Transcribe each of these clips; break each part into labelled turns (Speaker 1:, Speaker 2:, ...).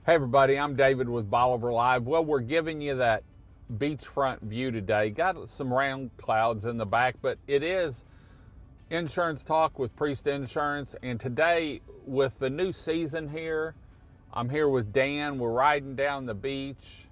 Speaker 1: Hey everybody, I'm David with Bolivar Live. Well, we're giving you that beachfront view today. Got some rain clouds in the back, but it is Insurance Talk with Priest Insurance. And today, with the new season here, I'm here with Dan. We're riding down the beach.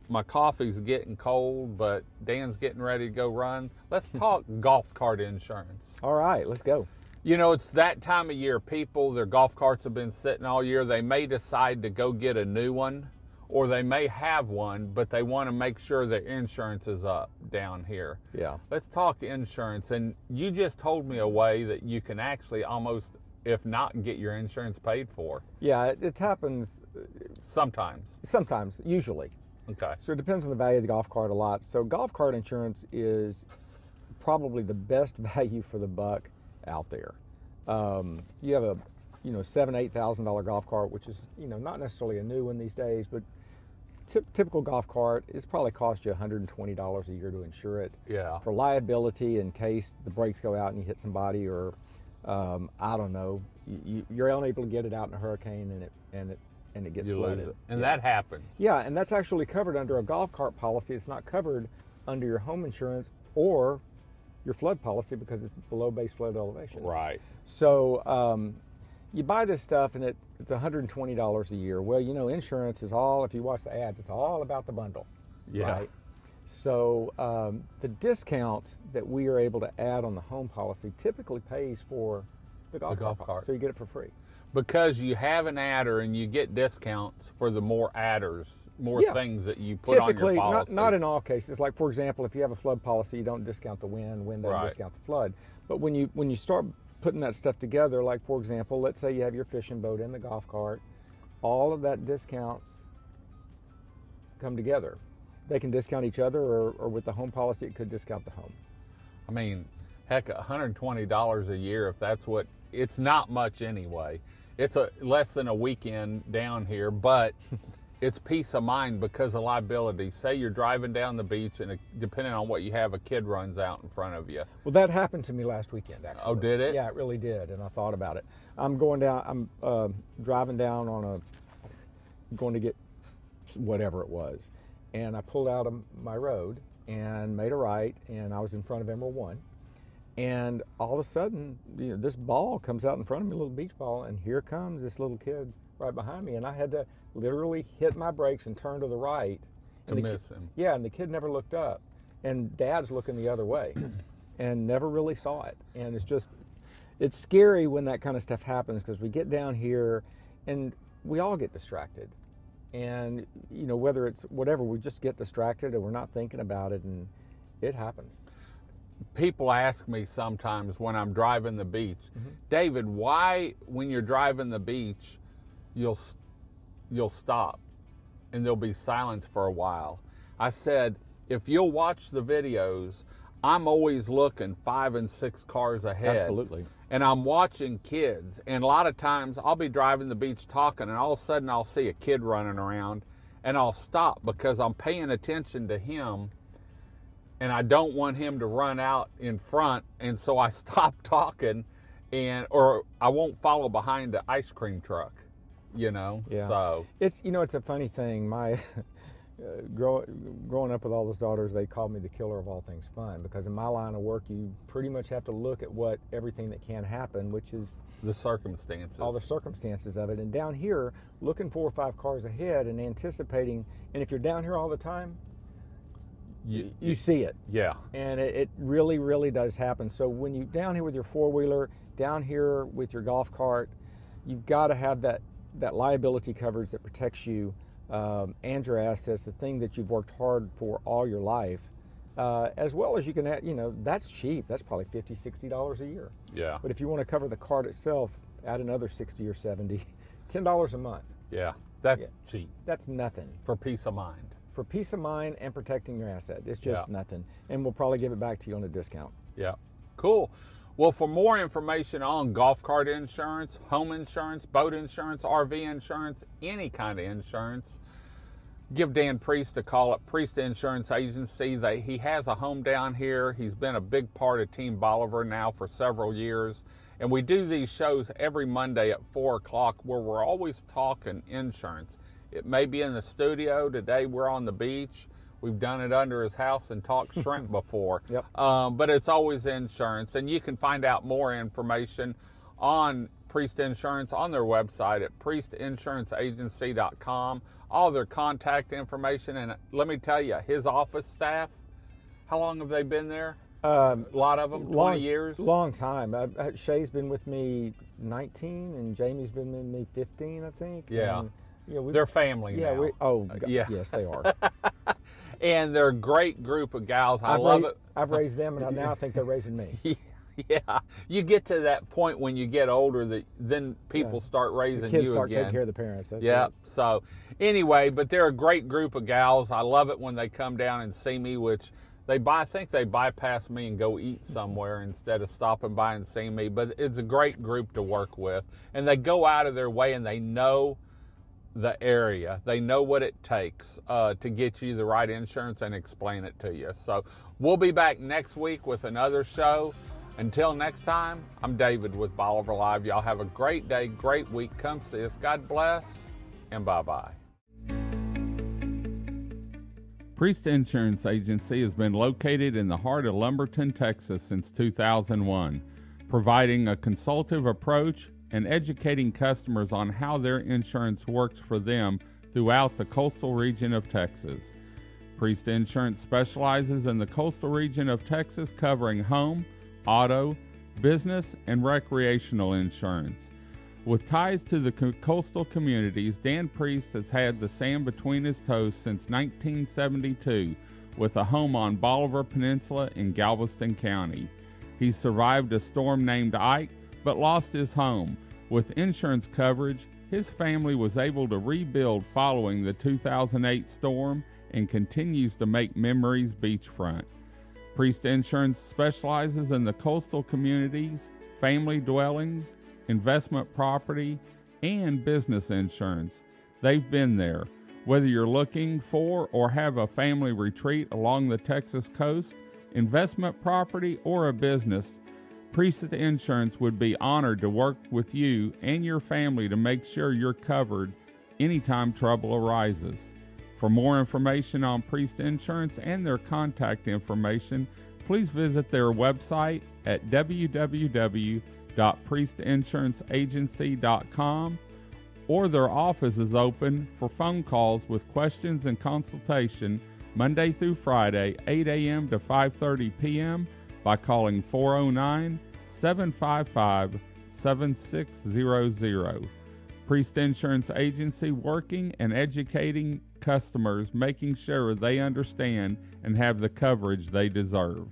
Speaker 1: My coffee's getting cold, but Dan's getting ready to go run. Let's talk golf cart insurance.
Speaker 2: All right, let's go.
Speaker 1: You know, it's that time of year. People, their golf carts have been sitting all year. They may decide to go get a new one, or they may have one, but they want to make sure their insurance is up down here.
Speaker 2: Yeah.
Speaker 1: Let's talk insurance. And you just told me a way that you can actually almost, if not, get your insurance paid for.
Speaker 2: Yeah, it happens
Speaker 1: Sometimes.
Speaker 2: usually.
Speaker 1: Okay.
Speaker 2: So it depends on the value of the golf cart a lot. So golf cart insurance is probably the best value for the buck out there. You have a $7,000-8,000 golf cart, which is not necessarily a new one these days, but typical golf cart is probably cost you $120 a year to insure it.
Speaker 1: Yeah.
Speaker 2: For liability in case the brakes go out and you hit somebody, or I don't know, you're unable to get it out in a hurricane and it gets
Speaker 1: You lose
Speaker 2: flooded.
Speaker 1: it. And that happens.
Speaker 2: Yeah, and that's actually covered under a golf cart policy. It's not covered under your home insurance or your flood policy because it's below base flood elevation.
Speaker 1: Right.
Speaker 2: So you buy this stuff and it's $120 a year. Well, insurance is all, if you watch the ads, it's all about the bundle.
Speaker 1: Yeah.
Speaker 2: Right? So the discount that we are able to add on the home policy typically pays for the golf cart. So you get it for free.
Speaker 1: Because you have an adder and you get discounts for the more adders, things that you put
Speaker 2: Typically,
Speaker 1: on your policy.
Speaker 2: not in all cases. Like, for example, if you have a flood policy, you don't discount the wind doesn't
Speaker 1: Right.
Speaker 2: discount the flood. But when you start putting that stuff together, like, for example, let's say you have your fishing boat in the golf cart, all of that discounts come together. They can discount each other, or with the home policy, it could discount the home.
Speaker 1: I mean, heck, $120 a year, if that's what, it's not much anyway. It's less than a weekend down here, but it's peace of mind because of liability. Say you're driving down the beach and depending on what you have, a kid runs out in front of you.
Speaker 2: Well, that happened to me last weekend, actually.
Speaker 1: Oh, did it?
Speaker 2: Yeah, it really did, and I thought about it. I'm driving down going to get whatever it was, and I pulled out of my road and made a right, and I was in front of Emerald One. And all of a sudden, this ball comes out in front of me, a little beach ball, and here comes this little kid right behind me. And I had to literally hit my brakes and turn to the right.
Speaker 1: To miss him.
Speaker 2: Yeah, and the kid never looked up. And Dad's looking the other way and never really saw it. And it's scary when that kind of stuff happens because we get down here and we all get distracted. And, whether it's whatever, we just get distracted and we're not thinking about it, and it happens.
Speaker 1: People ask me sometimes when I'm driving the beach, David, why when you're driving the beach, you'll stop and there'll be silence for a while? I said, if you'll watch the videos, I'm always looking 5 and 6 cars ahead.
Speaker 2: Absolutely.
Speaker 1: And I'm watching kids. And a lot of times I'll be driving the beach talking and all of a sudden I'll see a kid running around and I'll stop because I'm paying attention to him. And I don't want him to run out in front, and so I stop talking, or I won't follow behind the ice cream truck,
Speaker 2: Yeah.
Speaker 1: So
Speaker 2: it's it's a funny thing. My growing up with all those daughters, they called me the killer of all things fun because in my line of work, you pretty much have to look at everything that can happen, which is
Speaker 1: the circumstances,
Speaker 2: all the circumstances of it. And down here, looking 4 or 5 cars ahead and anticipating. And if you're down here all the time, you see it.
Speaker 1: Yeah.
Speaker 2: And it really, really does happen. So when you're down here with your four-wheeler, down here with your golf cart, you've got to have that liability coverage that protects you and your assets, the thing that you've worked hard for all your life, as well as you can add, that's cheap. That's probably $50, $60 a year.
Speaker 1: Yeah.
Speaker 2: But if you want to cover the cart itself, add another $60 or $70, $10 a month.
Speaker 1: Yeah. That's cheap.
Speaker 2: That's nothing.
Speaker 1: For peace of mind.
Speaker 2: For peace of mind and protecting your asset. It's just nothing. And we'll probably give it back to you on a discount.
Speaker 1: Yeah. Cool. Well, for more information on golf cart insurance, home insurance, boat insurance, RV insurance, any kind of insurance, give Dan Priest a call at Priest Insurance Agency. He has a home down here. He's been a big part of Team Bolivar now for several years. And we do these shows every Monday at 4 o'clock where we're always talking insurance. It may be in the studio. Today we're on the beach. We've done it under his house and talked shrimp before.
Speaker 2: Yep.
Speaker 1: But it's always insurance. And you can find out more information on Priest Insurance on their website at priestinsuranceragency.com. All their contact information. And let me tell you, his office staff, how long have they been there? A lot of them, 20 years?
Speaker 2: Long time. Shay's been with me 19, and Jamie's been with me 15, I think.
Speaker 1: Yeah.
Speaker 2: And, you know,
Speaker 1: They're family now.
Speaker 2: Yeah. Yes, they are.
Speaker 1: And they're a great group of gals. I love it.
Speaker 2: I've raised them, and now I think they're raising me.
Speaker 1: Yeah, you get to that point when you get older that then people start raising
Speaker 2: Kids
Speaker 1: you
Speaker 2: start
Speaker 1: again.
Speaker 2: taking care of the parents. That's
Speaker 1: Yeah.
Speaker 2: it.
Speaker 1: So anyway, but they're a great group of gals. I love it when they come down and see me, which I think they bypass me and go eat somewhere instead of stopping by and seeing me. But it's a great group to work with, and they go out of their way and they know the area. They know what it takes to get you the right insurance and explain it to you. So we'll be back next week with another show. Until next time, I'm David with Bolivar Live. Y'all have a great day, great week. Come see us. God bless, and bye-bye. Priest Insurance Agency has been located in the heart of Lumberton, Texas since 2001, providing a consultative approach and educating customers on how their insurance works for them throughout the coastal region of Texas. Priest Insurance specializes in the coastal region of Texas, covering home, auto, business, and recreational insurance. With ties to the coastal communities, Dan Priest has had the sand between his toes since 1972 with a home on Bolivar Peninsula in Galveston County. He survived a storm named Ike, but lost his home. With insurance coverage, his family was able to rebuild following the 2008 storm and continues to make memories beachfront. Priest Insurance specializes in the coastal communities, family dwellings, investment property, and business insurance. They've been there. Whether you're looking for or have a family retreat along the Texas coast, investment property, or a business, Priest Insurance would be honored to work with you and your family to make sure you're covered anytime trouble arises. For more information on Priest Insurance and their contact information, please visit their website at www.priestinsuranceragency.com, or their office is open for phone calls with questions and consultation Monday through Friday, 8 a.m. to 5:30 p.m. by calling 409-755-7600. Priest Insurance Agency, working and educating customers, making sure they understand and have the coverage they deserve.